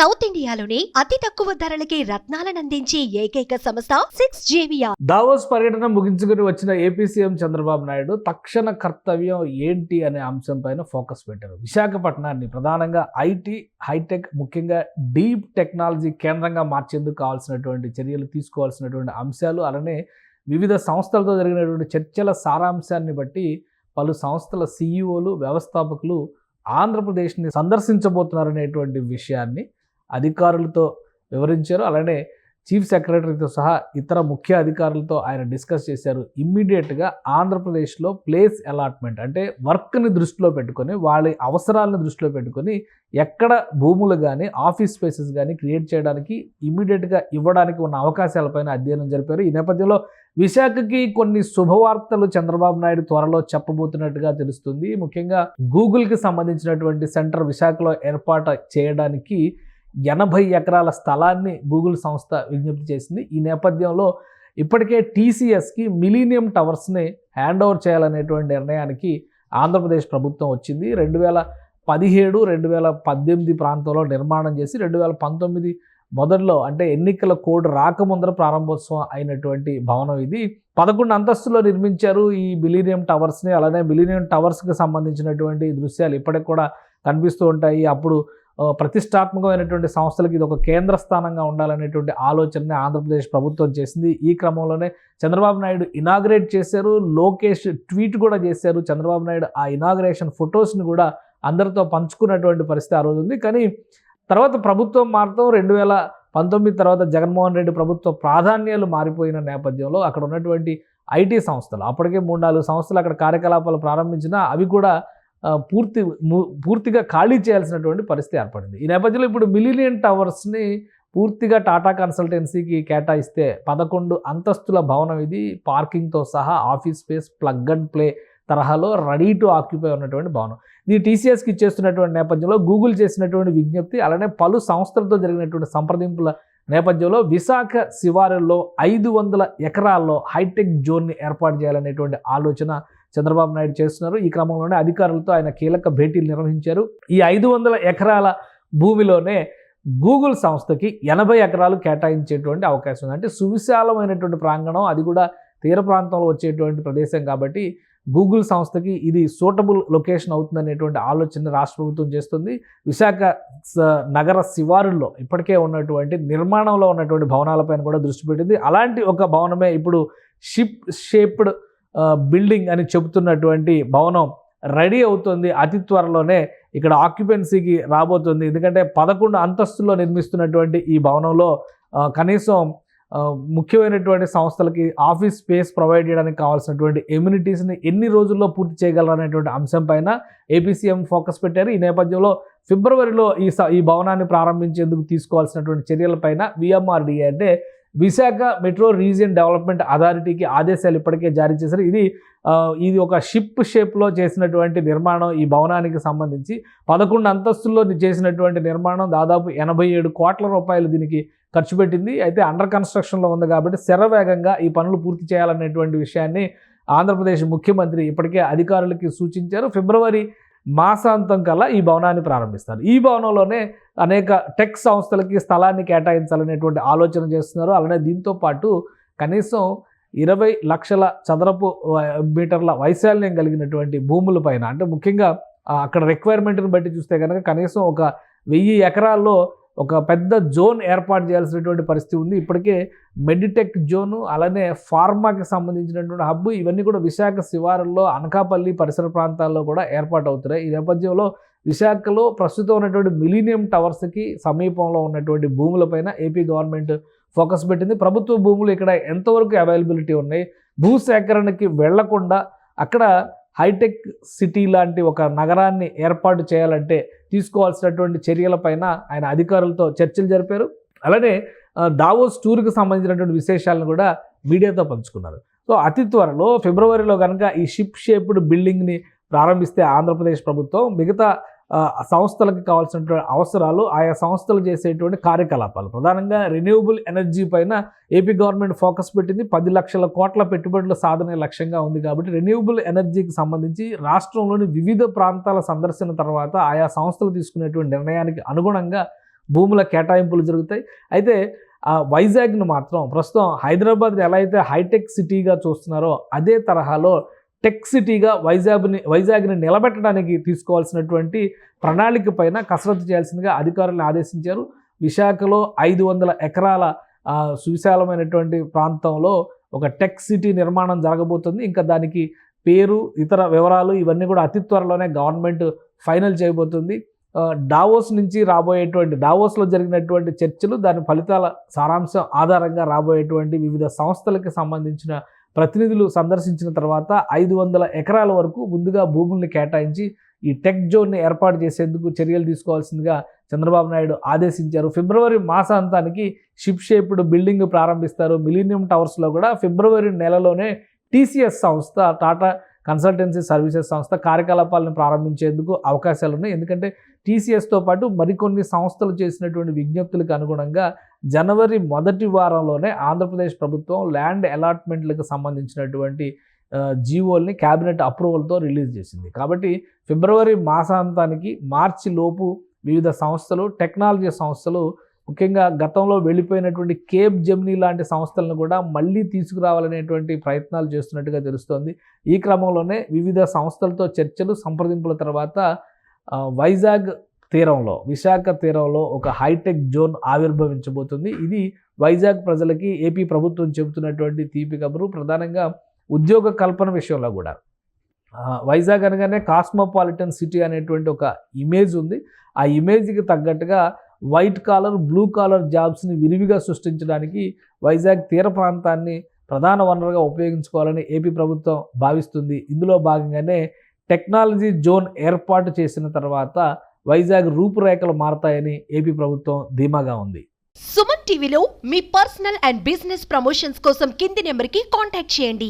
South ఇండియాలోని అతి తక్కువ ధరలకి రత్నాలను అందించే ఏకైక సంస్థ 6JVR. దావోస్ పర్యటన ముగించుకుని వచ్చిన ఏపీ సీఎం చంద్రబాబు నాయుడు తక్షణ కర్తవ్యం ఏంటి అనే అంశం పైన ఫోకస్ పెట్టారు. విశాఖపట్నాన్ని ప్రధానంగా ఐటీ, హైటెక్, ముఖ్యంగా డీప్ టెక్నాలజీ కేంద్రంగా మార్చేందుకు కావాల్సినటువంటి చర్యలు తీసుకోవాల్సినటువంటి అంశాలు, అలానే వివిధ సంస్థలతో జరిగినటువంటి చర్చల సారాంశాన్ని బట్టి పలు సంస్థల సీఈఓలు, వ్యవస్థాపకులు ఆంధ్రప్రదేశ్ని సందర్శించబోతున్నారనేటువంటి విషయాన్ని అధికారులతో వివరించారు. అలానే చీఫ్ సెక్రటరీతో సహా ఇతర ముఖ్య అధికారులతో ఆయన డిస్కస్ చేశారు. ఇమ్మీడియట్గా ఆంధ్రప్రదేశ్లో ప్లేస్ అలాట్మెంట్ అంటే వర్క్ని దృష్టిలో పెట్టుకొని, వాళ్ళ అవసరాలను దృష్టిలో పెట్టుకొని ఎక్కడ భూములు కానీ ఆఫీస్ స్పేసెస్ కానీ క్రియేట్ చేయడానికి ఇమ్మీడియట్గా ఇవ్వడానికి ఉన్న అవకాశాలపైన అధ్యయనం జరిపారు. ఈ నేపథ్యంలో విశాఖకి కొన్ని శుభవార్తలు చంద్రబాబు నాయుడు త్వరలో చెప్పబోతున్నట్టుగా తెలుస్తుంది. ముఖ్యంగా గూగుల్కి సంబంధించినటువంటి సెంటర్ విశాఖలో ఏర్పాటు చేయడానికి 80 ఎకరాల స్థలాన్ని గూగుల్ సంస్థ విజ్ఞప్తి చేసింది. ఈ నేపథ్యంలో ఇప్పటికే టీసీఎస్కి మిలీనియం టవర్స్ని హ్యాండ్ ఓవర్ చేయాలనేటువంటి నిర్ణయానికి ఆంధ్రప్రదేశ్ ప్రభుత్వం వచ్చింది. 2017, 2018 ప్రాంతంలో నిర్మాణం చేసి 2019 మొదట్లో అంటే ఎన్నికల కోడ్ రాకముందర ప్రారంభోత్సవం అయినటువంటి భవనం ఇది. 11 అంతస్తులో నిర్మించారు ఈ మిలీనియం టవర్స్ని. అలానే మిలీనియం టవర్స్కి సంబంధించినటువంటి దృశ్యాలు ఇప్పటికి కూడా కనిపిస్తూ ఉంటాయి. అప్పుడు ప్రతిష్టాత్మకమైనటువంటి సంస్థలకు ఇది ఒక కేంద్ర స్థానంగా ఉండాలనేటువంటి ఆలోచనని ఆంధ్రప్రదేశ్ ప్రభుత్వం చేసింది. ఈ క్రమంలోనే చంద్రబాబు నాయుడు ఇనాగ్రేట్ చేశారు. లోకేష్ ట్వీట్ కూడా చేశారు. చంద్రబాబు నాయుడు ఆ ఇనాగ్రేషన్ ఫొటోస్ని కూడా అందరితో పంచుకున్నటువంటి పరిస్థితి ఆ రోజు ఉంది. కానీ తర్వాత ప్రభుత్వం మారటం, 2019 తర్వాత జగన్మోహన్ రెడ్డి ప్రభుత్వ ప్రాధాన్యాలు మారిపోయిన నేపథ్యంలో అక్కడ ఉన్నటువంటి ఐటీ సంస్థలు, అప్పటికే 3-4 సంస్థలు అక్కడ కార్యకలాపాలు ప్రారంభించినా అవి కూడా పూర్తిగా ఖాళీ చేయాల్సినటువంటి పరిస్థితి ఏర్పడింది. ఈ నేపథ్యంలో ఇప్పుడు మిలీనియం టవర్స్ని పూర్తిగా టాటా కన్సల్టెన్సీకి కేటాయిస్తే 11 అంతస్తుల భవనం ఇది. పార్కింగ్తో సహా office space, plug and play తరహాలో రెడీ టు ఆక్యుపై ఉన్నటువంటి భవనం. ఇది టీసీఎస్కి ఇచ్చేస్తున్నటువంటి నేపథ్యంలో గూగుల్ చేసినటువంటి విజ్ఞప్తి, అలానే పలు సంస్థలతో జరిగినటువంటి సంప్రదింపుల నేపథ్యంలో విశాఖ శివారుల్లో 500 ఎకరాల్లో హైటెక్ జోన్ని ఏర్పాటు చేయాలనేటువంటి ఆలోచన చంద్రబాబు నాయుడు చేస్తున్నారు. ఈ క్రమంలోనే అధికారులతో ఆయన కీలక భేటీలు నిర్వహించారు. ఈ 500 ఎకరాల భూమిలోనే గూగుల్ సంస్థకి 80 ఎకరాలు కేటాయించేటువంటి అవకాశం ఉంది. అంటే సువిశాలమైనటువంటి ప్రాంగణం, అది కూడా తీర ప్రాంతంలో వచ్చేటువంటి ప్రదేశం కాబట్టి గూగుల్ సంస్థకి ఇది సూటబుల్ లొకేషన్ అవుతుందనేటువంటి ఆలోచన రాష్ట్ర ప్రభుత్వం చేస్తుంది. విశాఖ నగర శివారుల్లో ఇప్పటికే ఉన్నటువంటి నిర్మాణంలో ఉన్నటువంటి భవనాలపైన కూడా దృష్టి పెట్టింది. అలాంటి ఒక భవనమే ఇప్పుడు షిప్ షేప్డ్ బిల్డింగ్ అని చెబుతున్నటువంటి భవనం రెడీ అవుతుంది. అతి త్వరలోనే ఇక్కడ ఆక్యుపెన్సీకి రాబోతుంది. ఎందుకంటే 11 అంతస్తుల్లో నిర్మిస్తున్నటువంటి ఈ భవనంలో కనీసం ముఖ్యమైనటువంటి సంస్థలకి ఆఫీస్ స్పేస్ ప్రొవైడ్ చేయడానికి కావాల్సినటువంటి ఎమ్యూనిటీస్ని ఎన్ని రోజుల్లో పూర్తి చేయగలరనేటువంటి అంశం పైన ఏపీ సీఎం ఫోకస్ పెట్టారు. ఈ నేపథ్యంలో ఫిబ్రవరిలో ఈ భవనాన్ని ప్రారంభించేందుకు తీసుకోవాల్సినటువంటి చర్యలపైన విఎంఆర్డీఏ అంటే విశాఖ మెట్రో రీజియన్ డెవలప్మెంట్ అథారిటీకి ఆదేశాలు ఇప్పటికే జారీ చేశారు. ఇది ఒక షిప్ షేప్లో చేసినటువంటి నిర్మాణం. ఈ భవనానికి సంబంధించి 11 అంతస్తుల్లో చేసినటువంటి నిర్మాణం దాదాపు 87 కోట్ల రూపాయలు దీనికి ఖర్చు పెట్టింది. అయితే అండర్ కన్స్ట్రక్షన్లో ఉంది కాబట్టి శరవేగంగా ఈ పనులు పూర్తి చేయాలనేటువంటి విషయాన్ని ఆంధ్రప్రదేశ్ ముఖ్యమంత్రి ఇప్పటికే అధికారులకి సూచించారు. ఫిబ్రవరి మాసాంతం కల్లా ఈ భవనాన్ని ప్రారంభిస్తారు. ఈ భవనంలోనే అనేక టెక్ సంస్థలకి స్థలాన్ని కేటాయించాలనేటువంటి ఆలోచన చేస్తున్నారు. అలానే దీంతో పాటు కనీసం 20 లక్షల చదరపు మీటర్ల వైశాల్యం కలిగినటువంటి భూముల పైన, అంటే ముఖ్యంగా అక్కడ రిక్వైర్మెంట్ని బట్టి చూస్తే కనుక కనీసం ఒక 1000 ఎకరాల్లో ఒక పెద్ద జోన్ ఏర్పాటు చేయాల్సినటువంటి పరిస్థితి ఉంది. ఇప్పటికే మెడిటెక్ జోను, అలానే ఫార్మాకి సంబంధించినటువంటి హబ్, ఇవన్నీ కూడా విశాఖ శివారుల్లో, అనకాపల్లి పరిసర ప్రాంతాల్లో కూడా ఏర్పాటు అవుతున్నాయి. ఈ నేపథ్యంలో విశాఖలో ప్రస్తుతం ఉన్నటువంటి మిలీనియం టవర్స్కి సమీపంలో ఉన్నటువంటి భూములపైన ఏపీ గవర్నమెంట్ ఫోకస్ పెట్టింది. ప్రభుత్వ భూములు ఇక్కడ ఎంతవరకు అవైలబిలిటీ ఉన్నాయి, భూసేకరణకి వెళ్లకుండా అక్కడ హైటెక్ సిటీ లాంటి ఒక నగరాన్ని ఏర్పాటు చేయాలంటే తీసుకోవాల్సినటువంటి చర్యలపైన ఆయన అధికారులతో చర్చలు జరిపారు. అలానే దావోస్ టూర్కి సంబంధించినటువంటి విశేషాలను కూడా మీడియాతో పంచుకున్నారు. సో అతి త్వరలో ఫిబ్రవరిలో కనుక ఈ షిప్ షేప్డ్ బిల్డింగ్ని ప్రారంభిస్తే ఆంధ్రప్రదేశ్ ప్రభుత్వం మిగతా సంస్థలకు కావాల్సినటువంటి అవసరాలు, ఆయా సంస్థలు చేసేటువంటి కార్యకలాపాలు, ప్రధానంగా రెన్యూవబుల్ ఎనర్జీ పైన ఏపీ గవర్నమెంట్ ఫోకస్ పెట్టింది. 10 లక్షల కోట్ల పెట్టుబడుల సాధనే లక్ష్యంగా ఉంది. కాబట్టి రెన్యూవబుల్ ఎనర్జీకి సంబంధించి రాష్ట్రంలోని వివిధ ప్రాంతాల సందర్శన తర్వాత ఆయా సంస్థలు తీసుకునేటువంటి నిర్ణయానికి అనుగుణంగా భూముల కేటాయింపులు జరుగుతాయి. అయితే వైజాగ్ను మాత్రం ప్రస్తుతం హైదరాబాద్ని ఎలా అయితే హైటెక్ సిటీగా చూస్తున్నారో అదే తరహాలో టెక్ సిటీగా వైజాగ్ని నిలబెట్టడానికి తీసుకోవాల్సినటువంటి ప్రణాళిక పైన కసరత్తు చేయాల్సిందిగా అధికారులను ఆదేశించారు. విశాఖలో 500 ఎకరాల సువిశాలమైనటువంటి ప్రాంతంలో ఒక టెక్ సిటీ నిర్మాణం జరగబోతుంది. ఇంకా దానికి పేరు, ఇతర వివరాలు ఇవన్నీ కూడా అతి త్వరలోనే గవర్నమెంట్ ఫైనల్ చేయబోతుంది. దావోస్లో జరిగినటువంటి చర్చలు, దాని ఫలితాల సారాంశం ఆధారంగా రాబోయేటువంటి వివిధ సంస్థలకు సంబంధించిన ప్రతినిధులు సందర్శించిన తర్వాత 500 ఎకరాల వరకు ముందుగా భూముల్ని కేటాయించి ఈ టెక్ జోన్ని ఏర్పాటు చేసేందుకు చర్యలు తీసుకోవాల్సిందిగా చంద్రబాబు నాయుడు ఆదేశించారు. ఫిబ్రవరి మాసాంతానికి షిప్ షేప్డ్ బిల్డింగ్ ప్రారంభిస్తారు. మిలీనియం టవర్స్లో కూడా ఫిబ్రవరి నెలలోనే టీసీఎస్ సంస్థ, టాటా కన్సల్టెన్సీ సర్వీసెస్ సంస్థ కార్యకలాపాలను ప్రారంభించేందుకు అవకాశాలు ఉన్నాయి. ఎందుకంటే టీసీఎస్తో పాటు మరికొన్ని సంస్థలు చేసినటువంటి విజ్ఞప్తులకు అనుగుణంగా జనవరి మొదటి వారంలోనే ఆంధ్రప్రదేశ్ ప్రభుత్వం ల్యాండ్ అలాట్మెంట్లకు సంబంధించినటువంటి జీవోల్ని క్యాబినెట్ అప్రూవల్తో రిలీజ్ చేసింది. కాబట్టి ఫిబ్రవరి మాసాంతానికి మార్చి లోపు వివిధ సంస్థలు, టెక్నాలజీ సంస్థలు, ముఖ్యంగా గతంలో వెళ్ళిపోయినటువంటి కేప్ జెమినీ లాంటి సంస్థలను కూడా మళ్ళీ తీసుకురావాలనేటువంటి ప్రయత్నాలు చేస్తున్నట్టుగా తెలుస్తోంది. ఈ క్రమంలోనే వివిధ సంస్థలతో చర్చలు, సంప్రదింపుల తర్వాత విశాఖ తీరంలో ఒక హైటెక్ జోన్ ఆవిర్భవించబోతుంది. ఇది వైజాగ్ ప్రజలకి ఏపీ ప్రభుత్వం చెబుతున్నటువంటి తీపి కబురు. ప్రధానంగా ఉద్యోగ కల్పన విషయంలో కూడా వైజాగ్ అనగానే కాస్మోపాలిటన్ సిటీ అనేటువంటి ఒక ఇమేజ్ ఉంది. ఆ ఇమేజ్కి తగ్గట్టుగా వైట్ కాలర్, బ్లూ కాలర్ జాబ్స్ని విరివిగా సృష్టించడానికి వైజాగ్ తీర ప్రాంతాన్ని ప్రధాన వనరుగా ఉపయోగించుకోవాలని ఏపీ ప్రభుత్వం భావిస్తుంది. ఇందులో భాగంగానే టెక్నాలజీ జోన్ ఏర్పాటు చేసిన తర్వాత వైజాగ్ రూపురేఖలు మారతాయని ఏపీ ప్రభుత్వం ధీమాగా ఉంది. సుమన్ టీవీలో మీ పర్సనల్ అండ్ బిజినెస్ ప్రమోషన్స్ కోసం కింది నెంబర్కి కాంటాక్ట్ చేయండి.